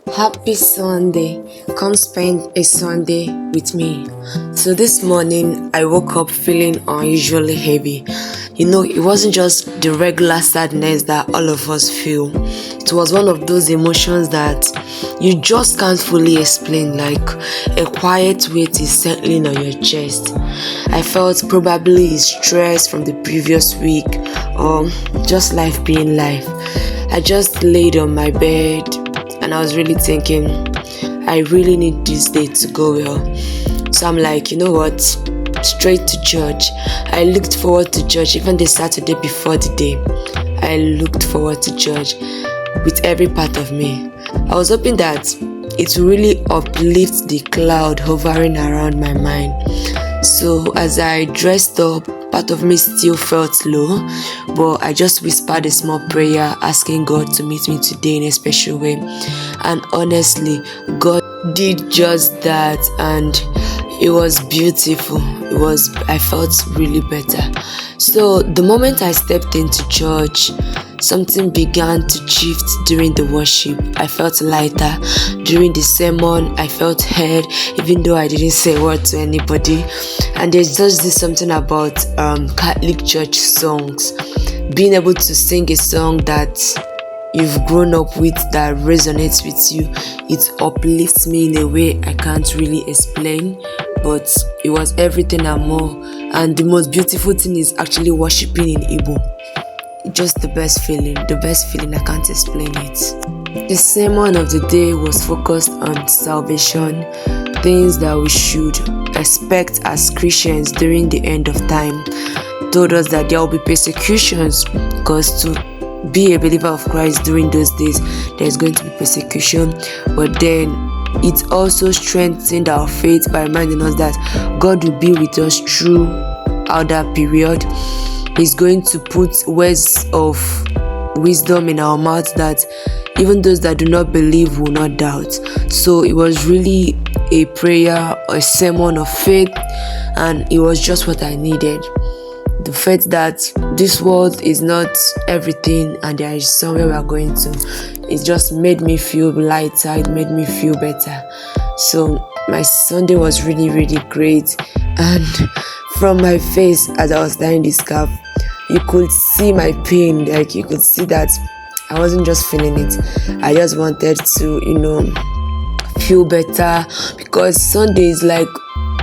Happy Sunday. Come spend a Sunday with me. So this morning I woke up feeling unusually heavy. It wasn't just the regular sadness that all of us feel. It was one of those emotions that you just can't fully explain, like a quiet weight is settling on your chest. I felt probably stress from the previous week or just life being life. I just laid on my bed and I was really thinking, I really need this day to go well. So I'm like, you know what? Straight to church. I looked forward to church even the Saturday before the day. I looked forward to church with every part of me. I was hoping that it will really uplift the cloud hovering around my mind. So as I dressed up, part of me still felt low, but I just whispered a small prayer asking God to meet me today in a special way. And honestly, God did just that, and it was beautiful. I felt really better. So the moment I stepped into church, something began to shift during the worship. I felt lighter. During the sermon, I felt heard, even though I didn't say a word to anybody. And there's just something about Catholic church songs. Being able to sing a song that you've grown up with, that resonates with you, it uplifts me in a way I can't really explain. But it was everything and more. And the most beautiful thing is actually worshiping in Igbo. Just the best feeling, I can't explain it. The sermon of the day was focused on salvation, things that we should expect as Christians during the end of time. Told us that there will be persecutions, because to be a believer of Christ during those days, there's going to be persecution. But then it also strengthened our faith by reminding us that God will be with us throughout that period. He's going to put words of wisdom in our mouths that even those that do not believe will not doubt. So it was really a prayer, a sermon of faith, and it was just what I needed. The fact that this world is not everything and there is somewhere we are going to, it just made me feel lighter, it made me feel better. So my Sunday was really, really great. And from my face as I was tying the scarf, you could see my pain. Like, you could see that I wasn't just feeling it. I just wanted to, feel better, because Sunday is like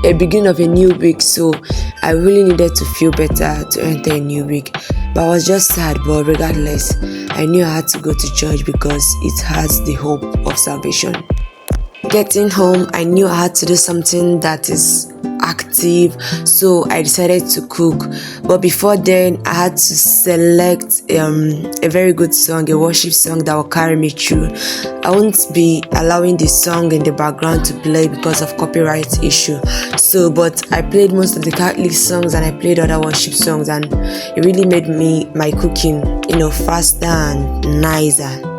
a beginning of a new week. So I really needed to feel better to enter a new week. But I was just sad, but regardless, I knew I had to go to church because it has the hope of salvation. Getting home, I knew I had to do something that is active, so I decided to cook. But before then, I had to select a very good song, a worship song that will carry me through. I won't be allowing the song in the background to play because of copyright issue. But I played most of the Catholic songs and I played other worship songs, and it really made my cooking, faster and nicer.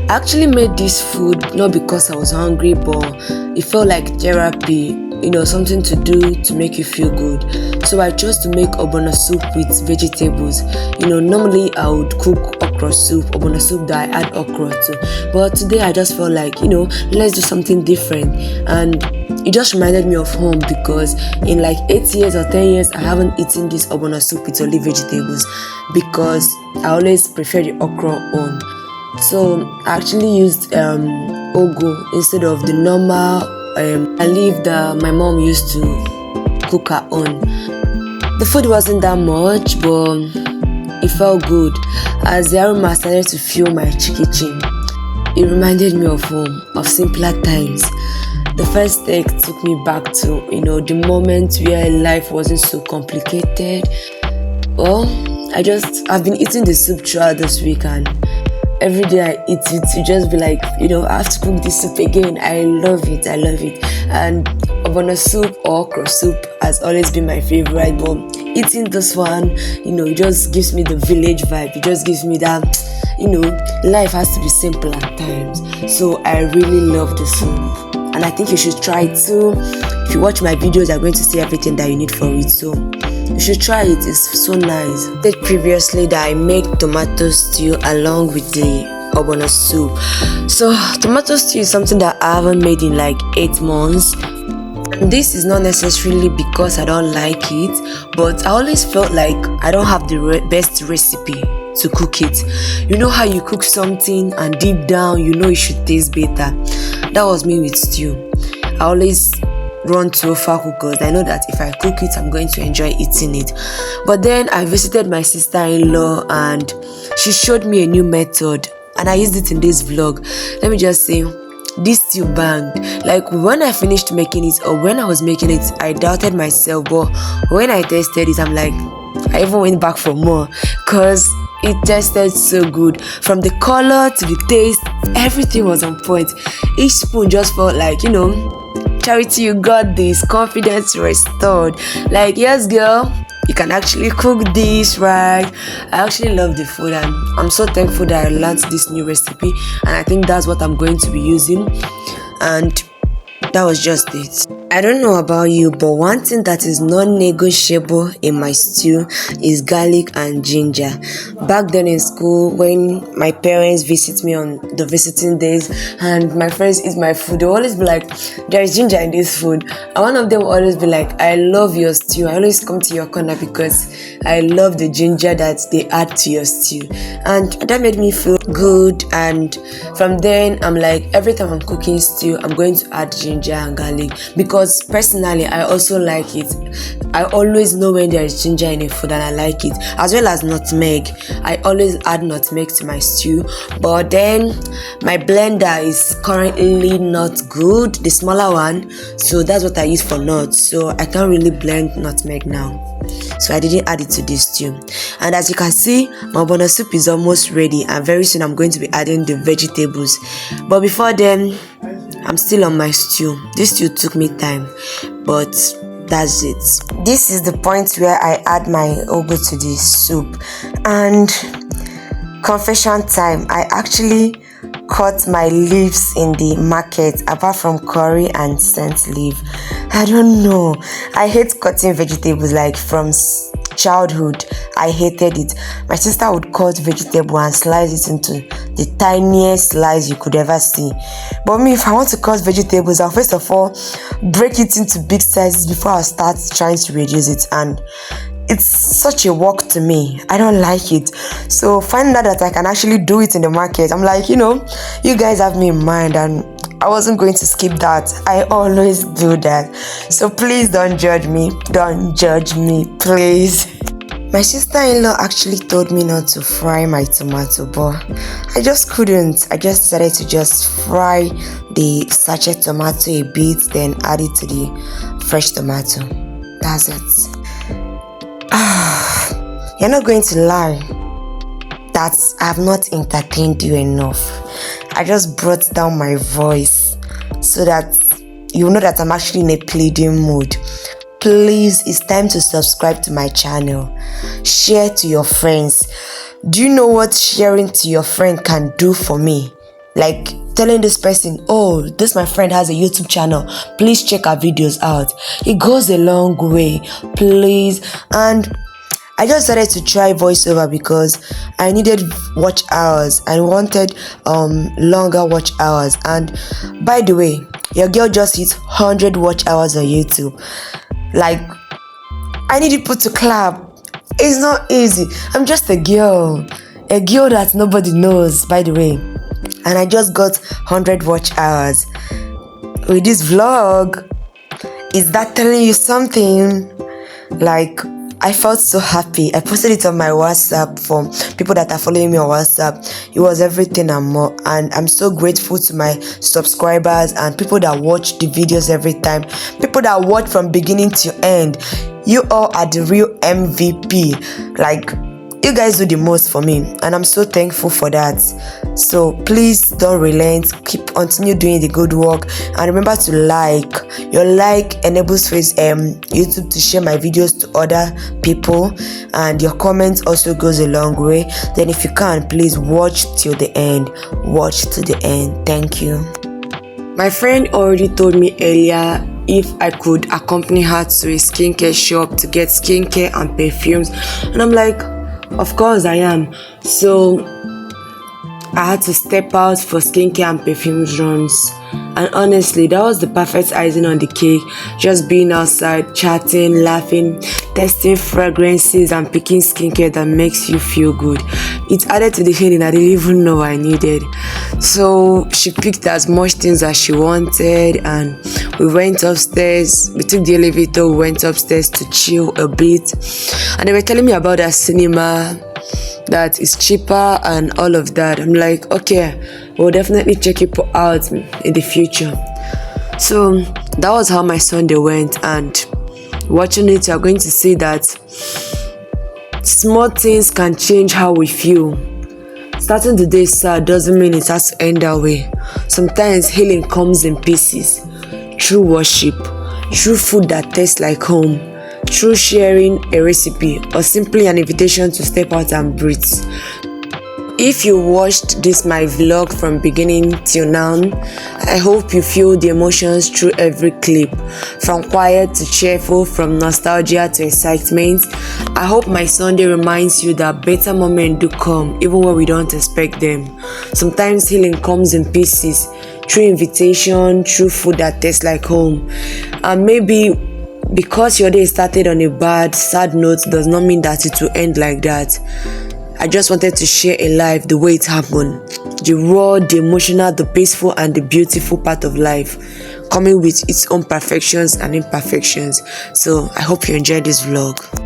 I actually made this food not because I was hungry, but it felt like therapy, something to do to make you feel good. So I chose to make ogbono soup with vegetables. Normally I would cook okra soup, ogbono soup that I add okra to. But today I just felt like, let's do something different. And it just reminded me of home, because in like 8 years or 10 years, I haven't eaten this ogbono soup with only vegetables, because I always prefer the okra on. So I actually used ugu instead of the normal leaf that my mom used to cook her own. The food wasn't that much, but it felt good. As the aroma started to fill my kitchen, it reminded me of home, of simpler times. The first take took me back to, the moment where life wasn't so complicated. Well, I've been eating the soup throughout this week, and every day I eat it, you just be like, I have to cook this soup again. I love it. And ogbono soup or okra soup has always been my favorite, but eating this one, it just gives me the village vibe. It just gives me that, life has to be simple at times. So I really love the soup, and I think you should try it too. If you watch my videos, you're going to see everything that you need for it. So you should try it. It's so nice. I said previously that I make tomato stew along with the ogbono soup. So tomato stew is something that I haven't made in like 8 months. This is not necessarily because I don't like it, but I always felt like I don't have the best recipe to cook it. You know how you cook something and deep down you know it should taste better. That was me with stew. I always run to Ofa cookers. I know that if I cook it, I'm going to enjoy eating it. But then I visited my sister-in-law and she showed me a new method and I used it in this vlog. Let me just say, this stew banged. Like when I finished making it or when I was making it, I doubted myself, but when I tasted it, I'm like, I even went back for more because it tasted so good. From the color to the taste, everything was on point. Each spoon just felt like, Charity, you got this, confidence restored. Like, yes girl, you can actually cook this, right? I actually love the food and I'm so thankful that I learned this new recipe, and I think that's what I'm going to be using, and that was just it. I don't know about you, but one thing that is non-negotiable in my stew is garlic and ginger. Back then in school, when my parents visit me on the visiting days and my friends eat my food, they always be like, there is ginger in this food. And one of them will always be like, I love your stew. I always come to your corner because I love the ginger that they add to your stew. And that made me feel good, and from then I'm like, every time I'm cooking stew, I'm going to add ginger and garlic because personally I also like it. I always know when there is ginger in a food and I like it, as well as nutmeg. I always add nutmeg to my stew, but then my blender is currently not good, the smaller one, so that's what I use for nuts, so I can't really blend nutmeg now, so I didn't add it to this stew. And as you can see, my ogbono soup is almost ready, and very soon I'm going to be adding the vegetables. But before then, I'm still on my stew. This stew took me time, but that's it. This is the point where I add my ugu to the soup. And confession time, I actually cut my leaves in the market, apart from curry and scent leaf. I don't know, I hate cutting vegetables. Like from childhood, I hated it. My sister would cut vegetable and slice it into the tiniest slice you could ever see. But me, if I want to cut vegetables, I'll first of all break it into big sizes before I start trying to reduce it, and it's such a work to me. I don't like it. So finding out that I can actually do it in the market, I'm like, you guys have me in mind, and I wasn't going to skip that. I always do that. So please don't judge me. Don't judge me, please. My sister-in-law actually told me not to fry my tomato, but I just couldn't. I just decided to just fry the sachet tomato a bit, then add it to the fresh tomato. That's it. You're not going to lie that I have not entertained you enough. I just brought down my voice so that you know that I'm actually in a pleading mood. Please, it's time to subscribe to my channel. Share to your friends. Do you know what sharing to your friend can do for me? Like telling this person, oh, this my friend has a YouTube channel, please check her videos out. It goes a long way, please. And I just started to try voiceover because I needed watch hours. I wanted longer watch hours. And by the way, your girl just hit 100 watch hours on YouTube. Like, I need people to clap. It's not easy. I'm just a girl that nobody knows, by the way. And I just got 100 watch hours with this vlog. Is that telling you something? Like, I felt so happy. I posted it on my WhatsApp for people that are following me on WhatsApp. It was everything and more. And I'm so grateful to my subscribers and people that watch the videos every time. People that watch from beginning to end. You all are the real MVP. Like, you guys do the most for me, and I'm so thankful for that. So please don't relent. Continue doing the good work, and remember to like. Your like enables YouTube to share my videos to other people, and your comments also goes a long way. Then if you can, please watch till the end. Watch to the end. Thank you. My friend already told me earlier if I could accompany her to a skincare shop to get skincare and perfumes, and I'm like, of course I am. So I had to step out for skincare and perfume runs. And honestly, that was the perfect icing on the cake. Just being outside, chatting, laughing, testing fragrances and picking skincare that makes you feel good. It added to the feeling I didn't even know I needed. So she picked as much things as she wanted, and we went upstairs. We took the elevator, we went upstairs to chill a bit. And they were telling me about that cinema that is cheaper and all of that. I'm like, okay, we'll definitely check it out in the future. So that was how my Sunday went, and watching it, you're going to see that small things can change how we feel. Starting the day sad doesn't mean it has to end that way. Sometimes healing comes in pieces, through worship, through food that tastes like home, through sharing a recipe, or simply an invitation to step out and breathe. If you watched this my vlog from beginning till now, I hope you feel the emotions through every clip, from quiet to cheerful, from nostalgia to excitement. I hope my Sunday reminds you that better moments do come even when we don't expect them. Sometimes healing comes in pieces, through invitation, through food that tastes like home. And maybe because your day started on a bad, sad note does not mean that it will end like that. I just wanted to share a life the way it happened. The raw, the emotional, the peaceful, and the beautiful part of life, coming with its own perfections and imperfections. So I hope you enjoyed this vlog.